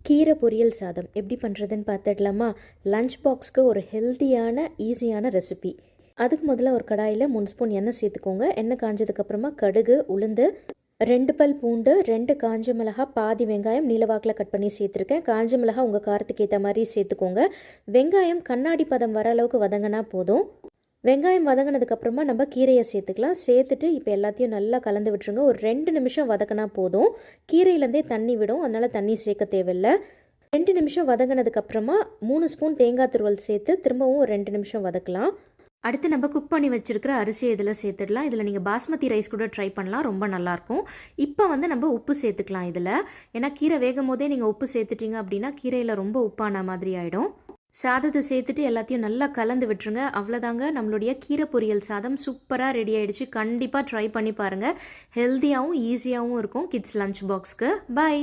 கீரை பொரியல் சாதம் எப்படி பண்ணுறதுன்னு பார்த்துடலாமா? லஞ்ச் பாக்ஸ்க்கு ஒரு ஹெல்த்தியான ஈஸியான ரெசிபி. அதுக்கு முதல்ல ஒரு கடாயில் 3 ஸ்பூன் எண்ணெய் சேர்த்துக்கோங்க. எண்ணெய் காஞ்சதுக்கப்புறமா கடுகு, உளுந்து, 2 பல் பூண்டு, 2 காஞ்ச மிளகா, பாதி வெங்காயம் நீலவாக்கில் கட் பண்ணி சேர்த்துருக்கேன். காஞ்ச மிளகா உங்கள் காரத்துக்கு ஏற்ற மாதிரி சேர்த்துக்கோங்க. வெங்காயம் கண்ணாடி பதம் வர அளவுக்கு வதங்கினா போதும். வெங்காயம் வதங்கினதுக்கப்புறமா நம்ம கீரையை சேர்த்துக்கலாம். சேர்த்துட்டு இப்போ எல்லாத்தையும் நல்லா கலந்து விட்டுருங்க. ஒரு 2 நிமிஷம் வதக்கினா போதும். கீரையிலேருந்தே தண்ணி விடும், அதனால் தண்ணி சேர்க்க தேவையில்லை. 2 நிமிஷம் வதங்கினதுக்கப்புறமா 3 ஸ்பூன் தேங்காய் துருவல் சேர்த்து திரும்பவும் ஒரு 2 நிமிஷம் வதக்கலாம். அடுத்து நம்ம குக் பண்ணி வச்சுருக்கிற அரிசியை இதில் சேர்த்துடலாம். இதில் நீங்கள் பாஸ்மதி ரைஸ் கூட ட்ரை பண்ணலாம், ரொம்ப நல்லாயிருக்கும். இப்போ நம்ம உப்பு சேர்த்துக்கலாம் இதில். ஏன்னா கீரை வேகும் போதே நீங்கள் உப்பு சேர்த்துட்டிங்க அப்படின்னா கீரையில் ரொம்ப உப்பான மாதிரி ஆகிடும். சாதத்தை சேர்த்துட்டு எல்லாத்தையும் நல்லா கலந்து விட்டுருங்க. அவ்வளோதாங்க, நம்மளுடைய கீரை பொரியல் சாதம் சூப்பராக ரெடி ஆகிடுச்சு. கண்டிப்பாக ட்ரை பண்ணி பாருங்கள். ஹெல்த்தியாகவும் ஈஸியாகவும் இருக்கும் கிட்ஸ் லஞ்ச் பாக்ஸ்க்கு. பை.